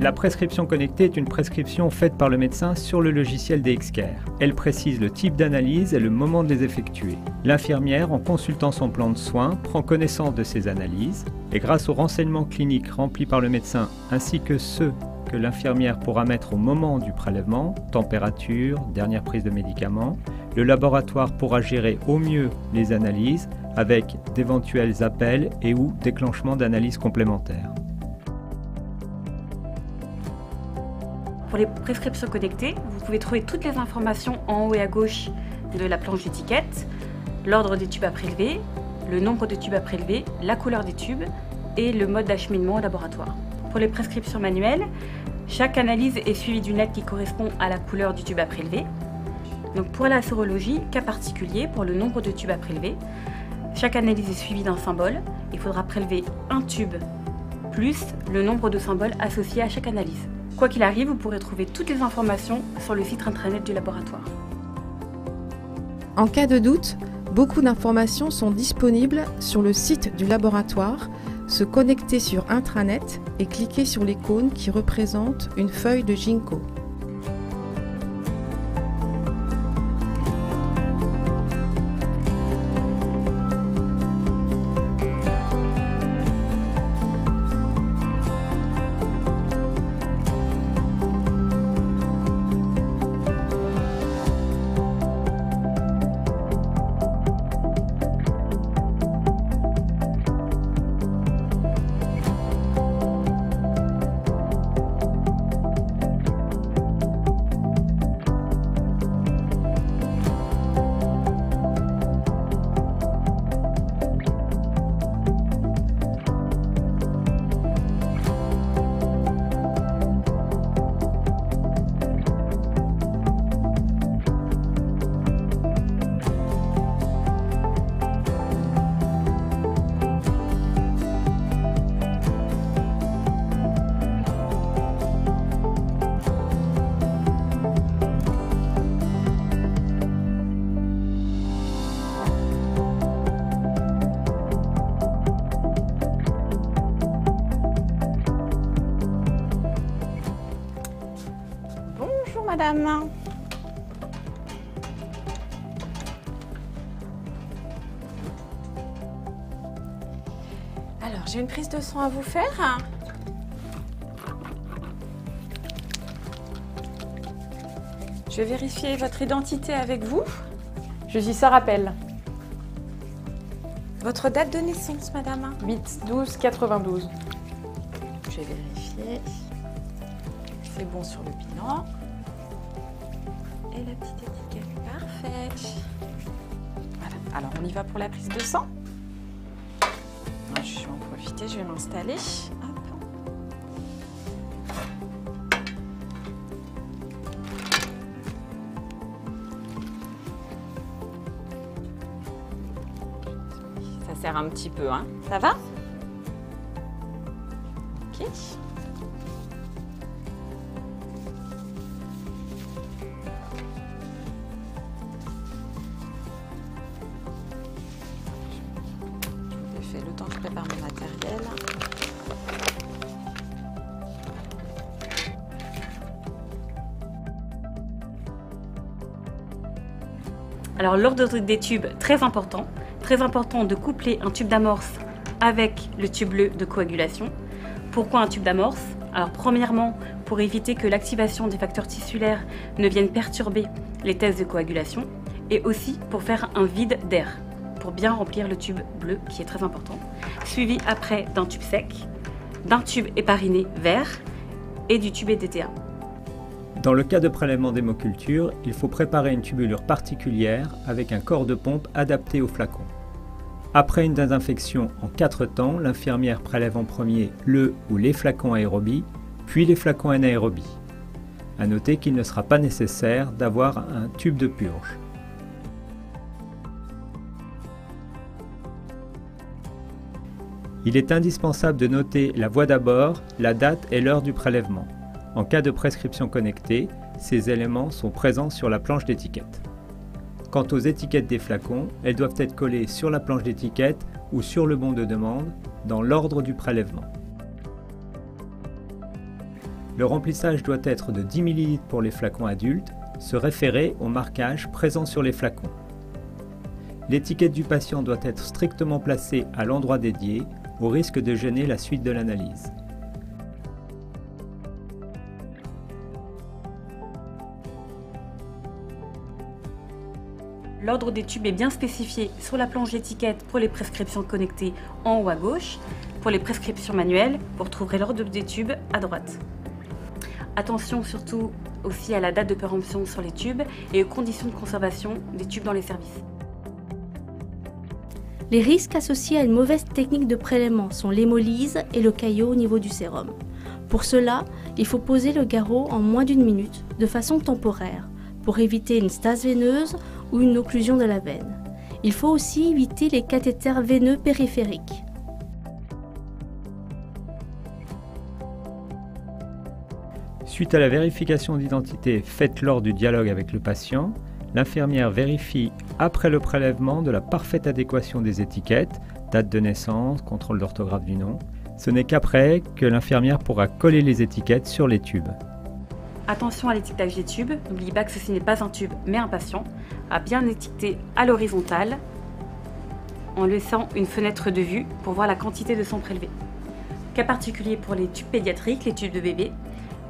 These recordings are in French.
La prescription connectée est une prescription faite par le médecin sur le logiciel DXCare. Elle précise le type d'analyse et le moment de les effectuer. L'infirmière, en consultant son plan de soins, prend connaissance de ces analyses et grâce aux renseignements cliniques remplis par le médecin ainsi que ceux que l'infirmière pourra mettre au moment du prélèvement, température, dernière prise de médicaments, le laboratoire pourra gérer au mieux les analyses avec d'éventuels appels et ou déclenchement d'analyses complémentaires. Pour les prescriptions connectées, vous pouvez trouver toutes les informations en haut et à gauche de la planche d'étiquette, l'ordre des tubes à prélever, le nombre de tubes à prélever, la couleur des tubes et le mode d'acheminement au laboratoire. Pour les prescriptions manuelles, chaque analyse est suivie d'une lettre qui correspond à la couleur du tube à prélever. Donc pour la sérologie, cas particulier, pour le nombre de tubes à prélever, chaque analyse est suivie d'un symbole. Il faudra prélever un tube plus le nombre de symboles associés à chaque analyse. Quoi qu'il arrive, vous pourrez trouver toutes les informations sur le site intranet du laboratoire. En cas de doute, beaucoup d'informations sont disponibles sur le site du laboratoire. Se connecter sur intranet et cliquer sur l'icône qui représente une feuille de Ginkgo. Madame. Alors, j'ai une prise de sang à vous faire. Je vais vérifier votre identité avec vous. Je suis Sarah Pell. Votre date de naissance, madame? 8/12/92. Je vais vérifier. C'est bon sur le bilan. Et la petite étiquette, parfait. Voilà, alors on y va pour la prise de sang. Je vais en profiter, je vais m'installer. Ça sert un petit peu, hein? Ça va? Ok. Le temps que je prépare mon matériel. Alors l'ordre des tubes, très important de coupler un tube d'amorce avec le tube bleu de coagulation. Pourquoi un tube d'amorce? Alors premièrement, pour éviter que l'activation des facteurs tissulaires ne vienne perturber les tests de coagulation et aussi pour faire un vide d'air, pour bien remplir le tube bleu qui est très important, suivi après d'un tube sec, d'un tube hépariné vert et du tube EDTA. Dans le cas de prélèvement d'hémoculture, il faut préparer une tubulure particulière avec un corps de pompe adapté au flacon. Après une désinfection en 4 temps, l'infirmière prélève en premier le ou les flacons aérobie, puis les flacons anaérobie. À noter qu'il ne sera pas nécessaire d'avoir un tube de purge. Il est indispensable de noter la voie d'abord, la date et l'heure du prélèvement. En cas de prescription connectée, ces éléments sont présents sur la planche d'étiquette. Quant aux étiquettes des flacons, elles doivent être collées sur la planche d'étiquette ou sur le bon de demande, dans l'ordre du prélèvement. Le remplissage doit être de 10 ml pour les flacons adultes, se référer au marquage présent sur les flacons. L'étiquette du patient doit être strictement placée à l'endroit dédié, au risque de gêner la suite de l'analyse. L'ordre des tubes est bien spécifié sur la planche d'étiquette pour les prescriptions connectées en haut à gauche. Pour les prescriptions manuelles, vous retrouverez l'ordre des tubes à droite. Attention surtout aussi à la date de péremption sur les tubes et aux conditions de conservation des tubes dans les services. Les risques associés à une mauvaise technique de prélèvement sont l'hémolyse et le caillot au niveau du sérum. Pour cela, il faut poser le garrot en moins d'1 minute de façon temporaire pour éviter une stase veineuse ou une occlusion de la veine. Il faut aussi éviter les cathéters veineux périphériques. Suite à la vérification d'identité faite lors du dialogue avec le patient, l'infirmière vérifie après le prélèvement de la parfaite adéquation des étiquettes, date de naissance, contrôle d'orthographe du nom. Ce n'est qu'après que l'infirmière pourra coller les étiquettes sur les tubes. Attention à l'étiquetage des tubes, n'oubliez pas que ceci n'est pas un tube mais un patient, à bien étiqueter à l'horizontale en laissant une fenêtre de vue pour voir la quantité de sang prélevé. Cas particulier pour les tubes pédiatriques, les tubes de bébé,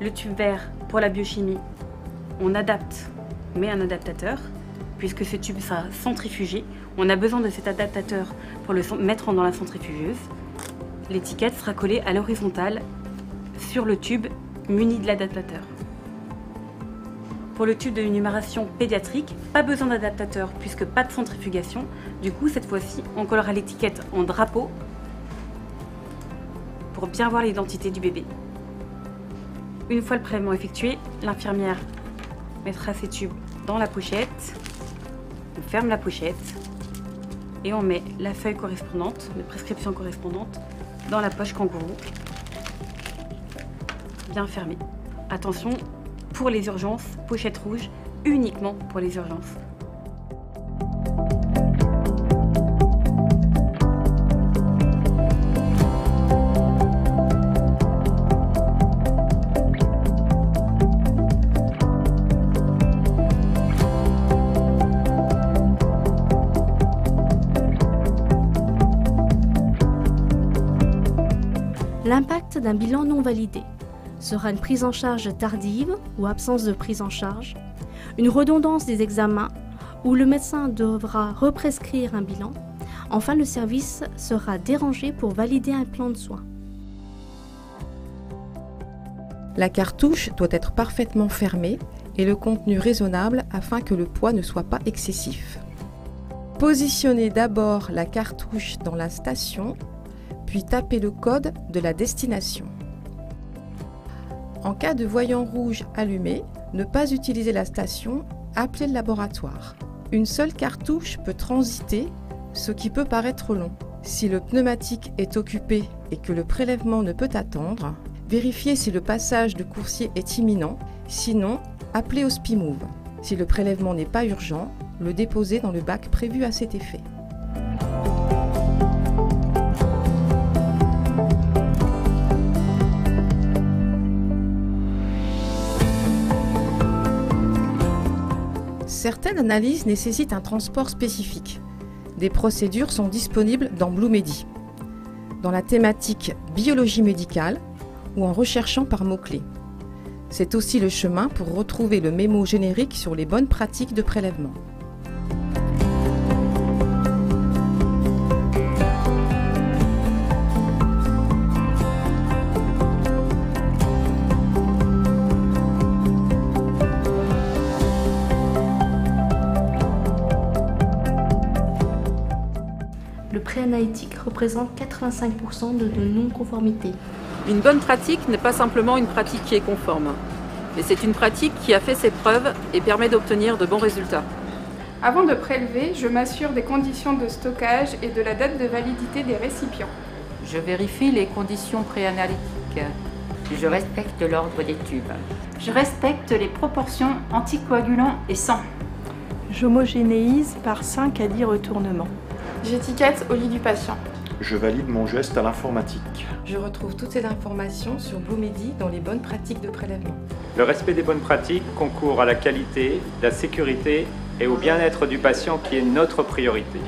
le tube vert pour la biochimie, on adapte mais un adaptateur puisque ce tube sera centrifugé, on a besoin de cet adaptateur pour le mettre dans la centrifugeuse. L'étiquette sera collée à l'horizontale sur le tube muni de l'adaptateur. Pour le tube de numération pédiatrique, pas besoin d'adaptateur puisque pas de centrifugation. Du coup, cette fois-ci, on collera l'étiquette en drapeau pour bien voir l'identité du bébé. Une fois le prélèvement effectué, l'infirmière mettra ses tubes dans la pochette, on ferme la pochette et on met la feuille correspondante, de prescription correspondante, dans la poche kangourou, bien fermée. Attention, pour les urgences, pochette rouge, uniquement pour les urgences. L'impact d'un bilan non validé sera une prise en charge tardive ou absence de prise en charge, une redondance des examens où le médecin devra represcrire un bilan. Enfin, le service sera dérangé pour valider un plan de soins. La cartouche doit être parfaitement fermée et le contenu raisonnable afin que le poids ne soit pas excessif. Positionnez d'abord la cartouche dans la station, puis tapez le code de la destination. En cas de voyant rouge allumé, ne pas utiliser la station, appelez le laboratoire. Une seule cartouche peut transiter, ce qui peut paraître long. Si le pneumatique est occupé et que le prélèvement ne peut attendre, vérifiez si le passage de coursier est imminent, sinon appelez au SPIMOVE. Si le prélèvement n'est pas urgent, le déposez dans le bac prévu à cet effet. Certaines analyses nécessitent un transport spécifique. Des procédures sont disponibles dans BlueMedi, dans la thématique biologie médicale ou en recherchant par mots-clés. C'est aussi le chemin pour retrouver le mémo générique sur les bonnes pratiques de prélèvement. Le préanalytique représente 85% de non-conformité. Une bonne pratique n'est pas simplement une pratique qui est conforme, mais c'est une pratique qui a fait ses preuves et permet d'obtenir de bons résultats. Avant de prélever, je m'assure des conditions de stockage et de la date de validité des récipients. Je vérifie les conditions préanalytiques. Je respecte l'ordre des tubes. Je respecte les proportions anticoagulants et sang. J'homogénéise par 5 à 10 retournements. J'étiquette au lit du patient. Je valide mon geste à l'informatique. Je retrouve toutes ces informations sur Bloomedy dans les bonnes pratiques de prélèvement. Le respect des bonnes pratiques concourt à la qualité, la sécurité et au bien-être du patient qui est notre priorité.